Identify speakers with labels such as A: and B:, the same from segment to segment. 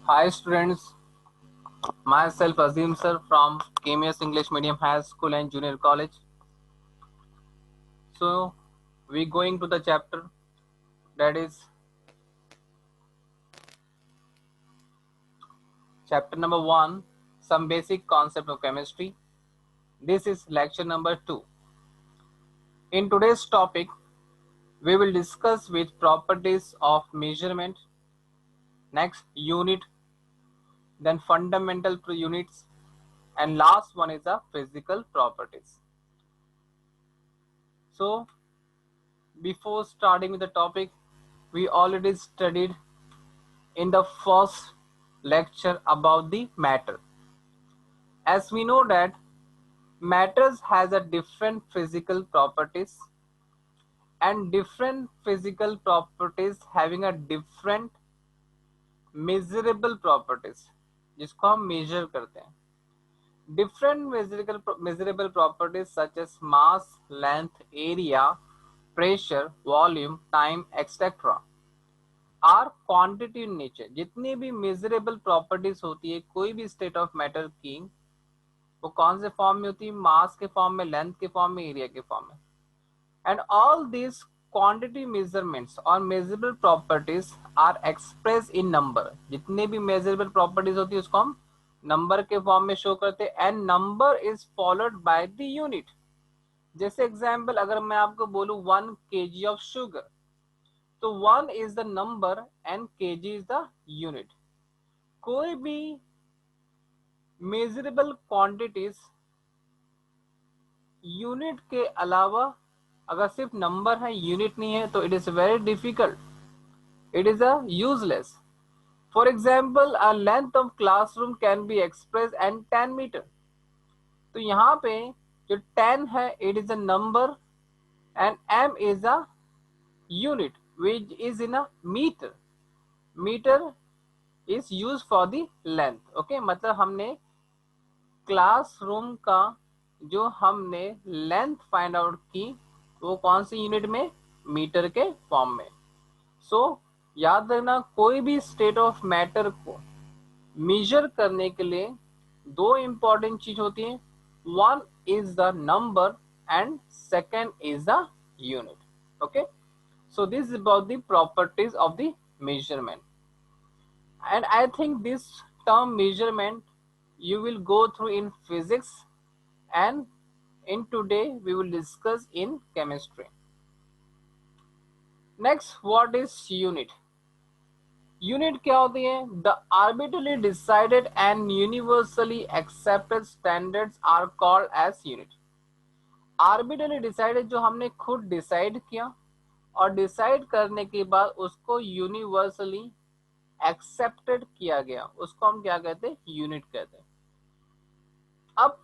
A: Hi students, myself Azim sir from KMS English Medium High School and Junior College. So we going to the chapter that is chapter number 1, some basic concept of chemistry. This is lecture number 2. In today's topic, we will discuss with properties of measurement, next unit, then fundamental units, and last one is the physical properties. So before starting with the topic, we already studied in the first lecture about the matter. As we know that matters has a different physical properties and different physical properties having a different measurable properties जिसको हम measure करते हैं. Different measurable properties such as mass, length, area, pressure, volume, time, etc. Are quantity in nature. जितनी भी measurable properties होती है कोई भी स्टेट ऑफ मैटर की, वो कौन से फॉर्म में होती है? मास के फॉर्म में, लेंथ के फॉर्म में, एरिया के फॉर्म में. And all this quantity measurements और measurable properties are express in number. जितने भी मेजरेबल प्रॉपर्टीज होती है उसको हम नंबर के फॉर्म में शो करते हैं. And number is followed by the unit. जैसे एग्जाम्पल अगर मैं आपको बोलूं 1 kg ऑफ शुगर, तो 1 is the number and kg is the unit. कोई भी measurable quantities यूनिट के अलावा अगर सिर्फ नंबर है, यूनिट नहीं है, तो it is very difficult, it is a useless. For example a length of classroom can be express and 10 metre. तो यहाँ पे जो 10 है it is a number and m is a unit which is in a meter. Meter is used for the length. Okay, मतलब हमने classroom का जो हमने लेंथ फाइंड आउट की वो कौन सी यूनिट में? मीटर के फॉर्म में. सो याद रखना कोई भी स्टेट ऑफ मैटर को मेजर करने के लिए दो इंपॉर्टेंट चीज होती है. One is the number and second is the unit. Okay, so this is about the properties of the measurement, and I think this term measurement you will go through in physics, and in today we will discuss in chemistry. Next, what is unit? Unit क्या होती है? The arbitrarily decided and universally accepted standards are called as unit. Arbitrarily decided जो हमने खुद decide किया और decide करने के बाद उसको यूनिवर्सली एक्सेप्टेड किया गया, उसको हम क्या कहते हैं? यूनिट कहते हैं. अब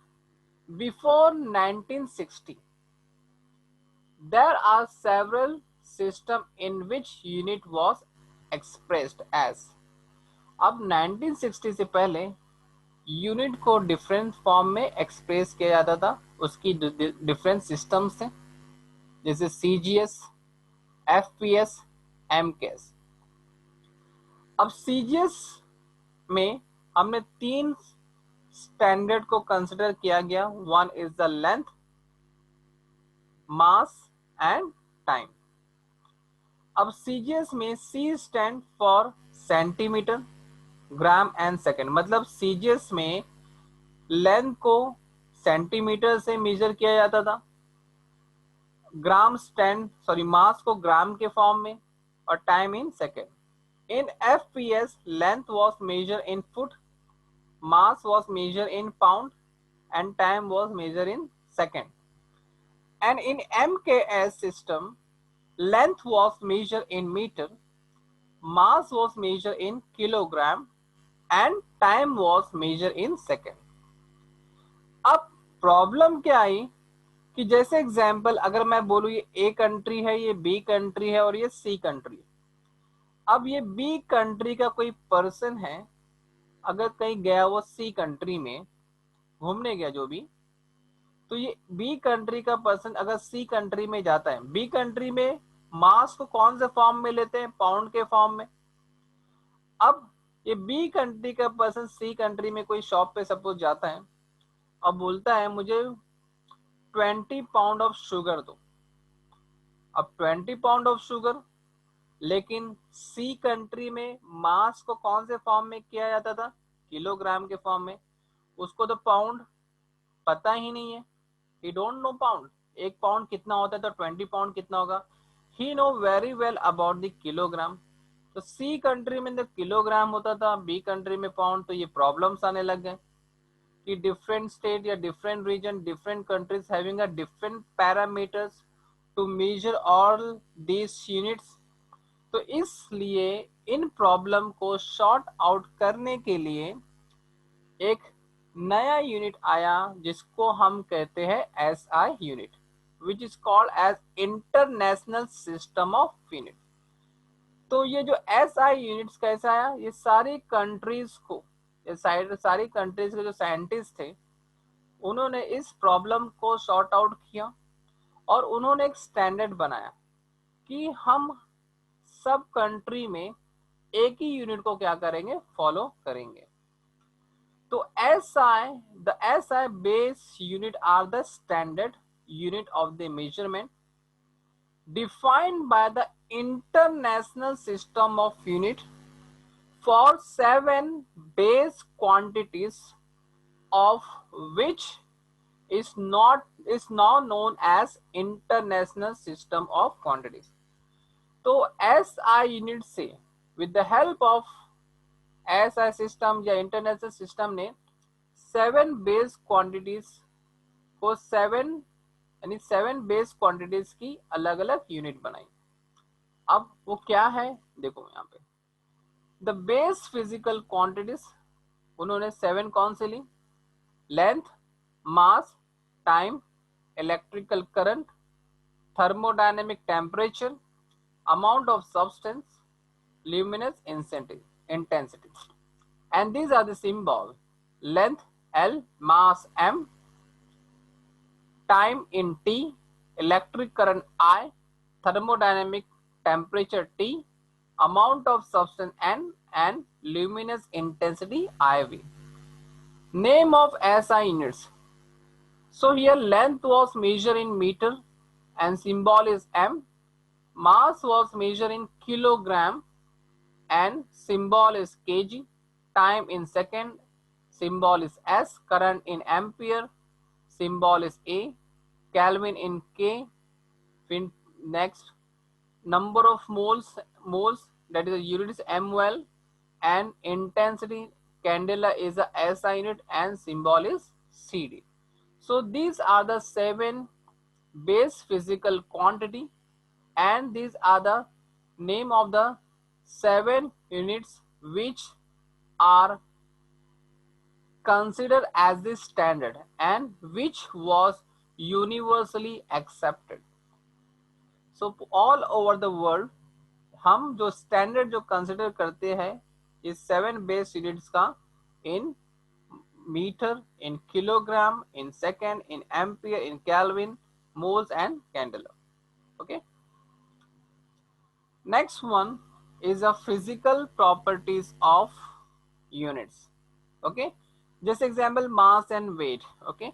A: before 1960 there are several system in which unit was expressed as. अब 1960 से पहले यूनिट को डिफरेंट फॉर्म में एक्सप्रेस किया जाता था. उसकी डिफरेंट सिस्टम्स थे जैसे सीजीएस, एफपीएस, एमकेएस. अब सीजीएस में हमने 3 स्टैंडर्ड को कंसिडर किया गया. One is the length, mass and time. अब सीजीएस में C stand for centimetre, gram and second. मतलब सीजीएस में लेंथ को सेंटीमीटर से मेजर किया जाता था, मास को ग्राम के फॉर्म में, और time in second. In FPS, length was measured in foot, mass was measured in pound, and time was measured in second. And in MKS system, length was measured in meter, mass was measured in kilogram, and time was measured in second. अब problem क्या आई कि जैसे example अगर मैं बोलूं ये a country है, ये बी कंट्री है और ये सी कंट्री है. अब ये बी कंट्री का कोई पर्सन है, अगर कहीं गया वो सी कंट्री में घूमने गया जो भी, तो ये बी कंट्री का पर्सन अगर सी कंट्री में जाता है, बी कंट्री में मास को कौन से फॉर्म में लेते हैं? पाउंड के फॉर्म में. अब ये बी कंट्री का पर्सन सी कंट्री में कोई शॉप पे सपोज जाता है और बोलता है मुझे 20 पाउंड ऑफ शुगर दो। अब 20 पाउंड ऑफ शुगर, लेकिन सी कंट्री में मास को कौन से फॉर्म में किया जाता था, किलोग्राम के फॉर्म में। उसको तो पाउंड पता ही नहीं है, ही डोंट नो पाउंड, एक पाउंड कितना होता है तो 20 पाउंड कितना होगा। He know very well about the kilogram. तो सी कंट्री में जब किलोग्राम होता था, बी कंट्री में पाउंड, तो ये प्रॉब्लम्स आने लग गए कि डिफरेंट स्टेट या different region, different countries having a different parameters to measure all these units. तो इसलिए इन प्रॉब्लम को शॉर्ट आउट करने के लिए एक नया यूनिट आया जिसको हम कहते हैं SI unit, which is called as international system of unit. तो ये जो एसआई यूनिट्स कैसे आया, ये सारी कंट्रीज को, ये सारी कंट्रीज के जो साइंटिस्ट थे उन्होंने इस प्रॉब्लम को सॉर्ट आउट किया और उन्होंने एक स्टैंडर्ड बनाया कि हम सब कंट्री में एक ही यूनिट को क्या करेंगे, फॉलो करेंगे। तो SI, the SI base unit are the standard unit of the measurement defined by the international system of unit for 7 base quantities, of which is now known as international system of quantities। तो SI unit से, with the help of SI system या international system ने 7 base quantities को 7 base quantities की अलग अलग unit बनाई। अब वो क्या है देखो यहाँ पे, द बेस फिजिकल क्वांटिटीज उन्होंने 7 कौन से ली, length, mass, time, electrical current, thermodynamic temperature, amount of substance, luminous intensity, and these are the symbol: length L, mass M, time in T, electric current I, thermodynamic temperature T, amount of substance N, and luminous intensity IV. Name of SI units. So here length was measured in meter and symbol is M. Mass was measured in kilogram and symbol is kg. Time in second, symbol is S. Current in ampere, symbol is A. Kelvin in K. Next, number of moles, that is the unit is mol, and intensity, candela is a SI unit and symbol is CD. So these are the 7 base physical quantity, and these are the name of the 7 units which are considered as the standard and which was universally accepted. So all over the world हम जो standard जो consider करते हैं इस 7 base units का, in metre, in kilogram, in second, in ampere, in kelvin, moles and candela. Okay, next one is a physical properties of units. Okay, just example mass and weight. Okay,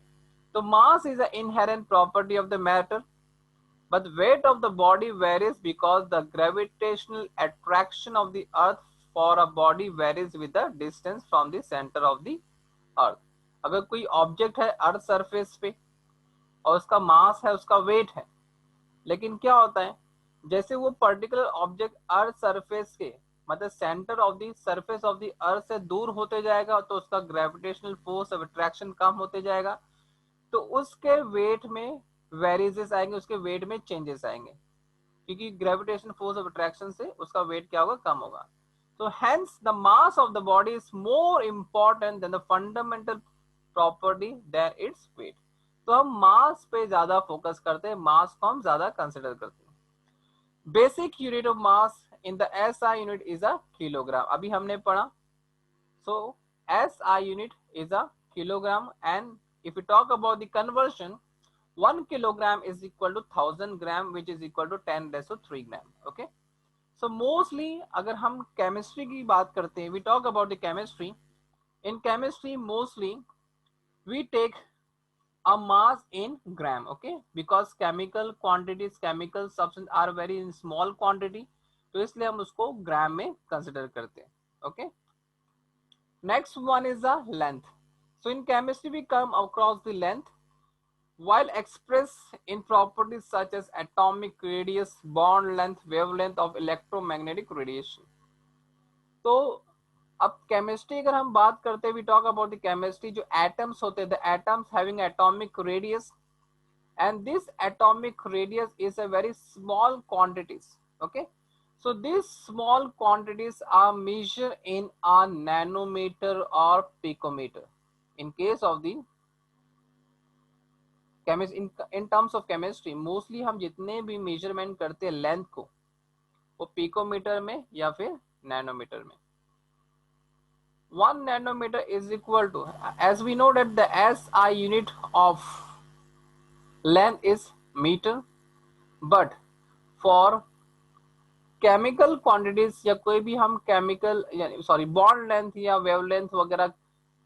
A: so mass is an inherent property of the matter, but weight of the body varies because the gravitational attraction of the earth for a body varies with the distance from the center of the earth. अगर कोई object है earth surface पे और उसका मास है, उसका wait है, लेकिन क्या होता है जैसे वो पर्टिकुलर ऑब्जेक्ट अर्थ सरफेस के, मतलब centre of the surface of the earth से दूर होते जाएगा तो उसका ग्रेविटेशनल फोर्स ऑफ अट्रैक्शन कम होते जाएगा, तो उसके वेट में वेरिएशंस आएंगे, उसके वेट में चेंजेस आएंगे, क्योंकि ग्रेविटेशनल फोर्स ऑफ अट्रैक्शन से उसका वेट क्या होगा, कम होगा। तो hence the mass of the body is more important than the fundamental property than its weight. तो हम मास पे ज्यादा फोकस करते हैं, मास को हम ज्यादा कंसिडर करते हैं। Basic unit of mass in the SI unit is a kilogram, अभी हमने पढ़ा। So SI unit is a kilogram, and if you talk about the conversion, 1 kilogram is equal to 1000 gram, which is equal to 10 raised to 3 gram. Okay, so mostly अगर हम chemistry की बात करते हैं, we talk about the chemistry. In chemistry mostly we take a mass in gram, okay, because chemical quantities, chemical substance are very in small quantity, तो इसलिए हम उसको ग्राम में कंसिडर करते हैं. okay, next one is the length. So in chemistry we come across the length while expressed in properties such as atomic radius, bond length, wavelength of electromagnetic radiation. तो अब chemistry अगर हम बात करते हैं, we talk about the chemistry, जो atoms होते हैं, the atoms having atomic radius, and this atomic radius is a very small quantities. Okay, so these small quantities are measured in a nanometer or picometer. In case of the in terms of chemistry mostly हम जितने भी measurement करते हैं length को, वो picometre में या फिर नैनोमीटर में. 1 nanometer is equal to, as we know that the SI unit of length is meter, but for chemical quantities या कोई भी हम केमिकल सॉरी बॉन्ड लेंथ या वेवलेंथ वगैरह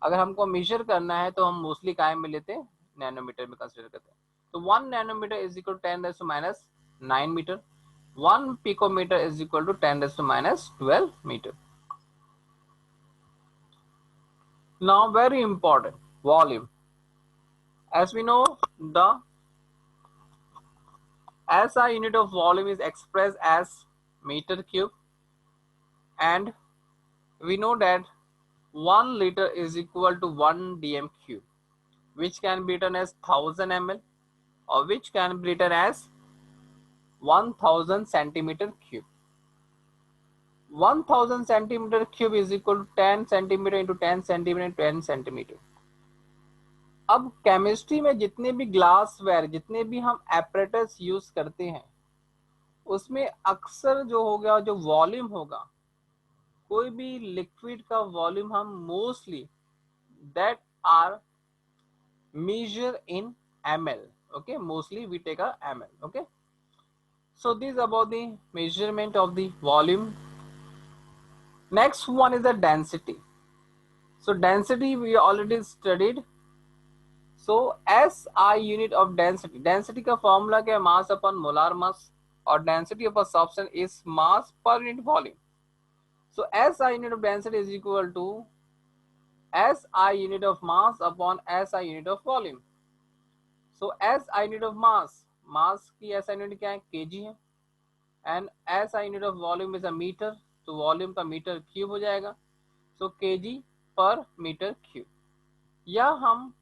A: अगर हमको मेजर करना है तो हम मोस्टली काय में लेते हैं, नैनोमीटर में कंसीडर करते हैं. तो 1 nanometre is equal to 10⁻⁹ metre. 1 picometre is equal to 10⁻12 metre. Now very important, volume. As we know, the SI unit of volume is expressed as meter cube, and we know that 1 liter is equal to 1 dm cube, which can be written as 1000 ml or which can be written as 1000 centimeter cube. 1000 centimeter cube is equal to 10 centimeter into 10 centimeter into 10 centimeter. अब chemistry में जितने भी glass where, जितने भी हम apparatus use करते हैं, उसमें अक्सर जो होगा, जो वॉल्यूम होगा, कोई भी लिक्विड का वॉल्यूम हम mostly that are measure in ml. Okay, mostly we take a ml. Okay, so this is about the measurement of the volume. Next one is the density. So density we already studied. So SI unit of density, density का formula क्या है, mass upon molar mass, और density of a substance is mass per unit volume. So SI unit of density is equal to SI unit of mass upon SI unit of volume. So SI unit of mass, mass की SI unit क्या है, kg है, and SI unit of volume is a meter, तो volume का metre cube हो जाएगा. So kg पर metre cube, या हम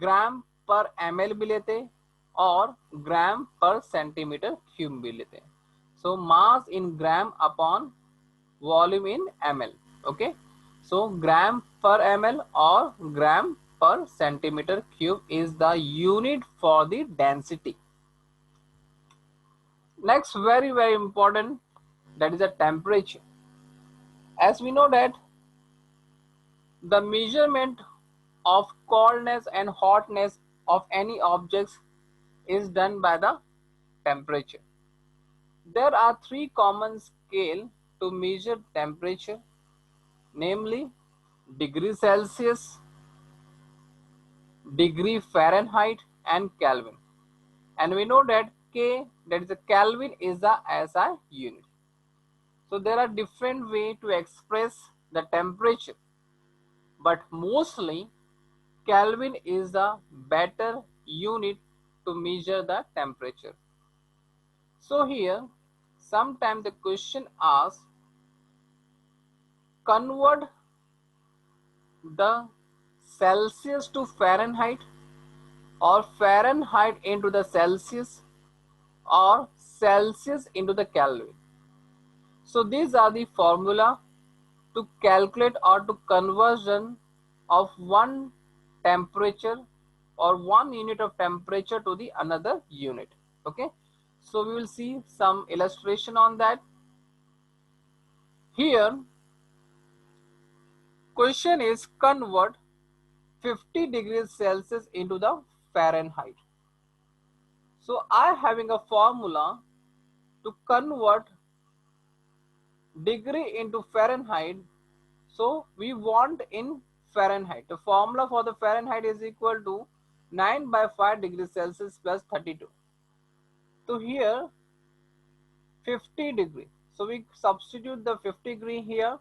A: ग्राम पर ml भी लेते और ग्राम पर सेंटीमीटर क्यूब भी लेते हैं. So mass in gram upon volume in ml. Okay, so gram per ml or gram per centimeter cube is the unit for the density. Next, very important, that is the temperature. As we know that the measurement of coldness and hotness of any objects is done by the temperature. There are 3 common scales to measure temperature, namely degree Celsius, degree Fahrenheit, and Kelvin. And we know that K, that is a Kelvin, is the SI unit. So there are different ways to express the temperature, but mostly Kelvin is the better unit to measure the temperature. So here, sometimes the question asks, convert the Celsius to Fahrenheit, or Fahrenheit into the Celsius, or Celsius into the Kelvin. So these are the formula to calculate or to conversion of one temperature or one unit of temperature to the another unit. Okay, so we will see some illustration on that. Here question is convert 50 degrees Celsius into the Fahrenheit. So I having a formula to convert degree into Fahrenheit. So we want in Fahrenheit. The formula for the Fahrenheit is equal to 9 by 5 degrees Celsius plus 32. So here 50 degree. So we substitute the 50 degree here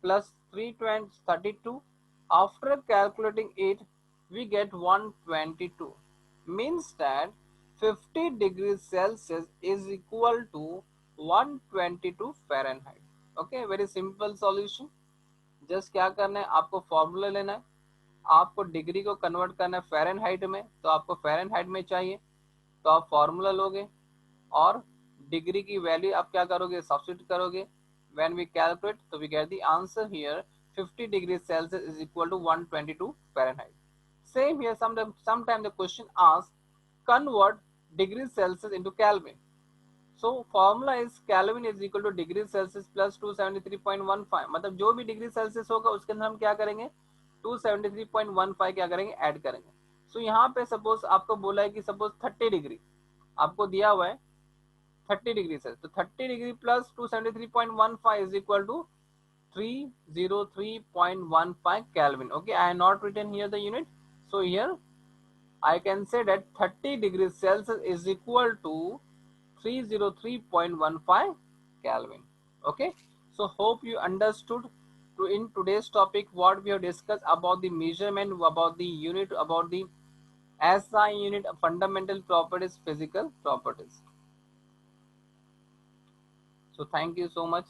A: plus 332. After calculating it, we get 122. Means that 50 degrees Celsius is equal to 122 Fahrenheit. Okay, very simple solution. Just क्या करना है, आपको formula लेना है, आपको degree को convert करना है फ़ारेनहाइट में, तो आपको फ़ारेनहाइट में चाहिए, तो आप फॉर्मूला लोगे और डिग्री की वैल्यू आप क्या करोगे, सब्स्टिट्यूट करोगे. व्हेन वी कैलकुलेट तो we get the answer here 50 degree Celsius is equal to 122 Fahrenheit. Same here sometime the question asks convert degree celsius into Kelvin. So formula is Kelvin is equal to degree Celsius plus 273.15. मतलब जो भी degree Celsius होगा उसके अंदर हम क्या करेंगे, 273.15 क्या करेंगे, ऐड करेंगे. सो यहाँ पे सपोज आपको बोला है कि सपोज 30 डिग्री आपको दिया हुआ है, 30 डिग्री सेल्सियस, तो 30 degree plus 273.15 is equal to 303.15 Kelvin. Okay, I have not written here the unit. So here I can say that 30 degrees Celsius is equal to 303.15 Kelvin. Okay, so hope you understood in today's topic what we have discussed about the measurement, about the unit, about the SI unit, fundamental properties, physical properties. So thank you so much.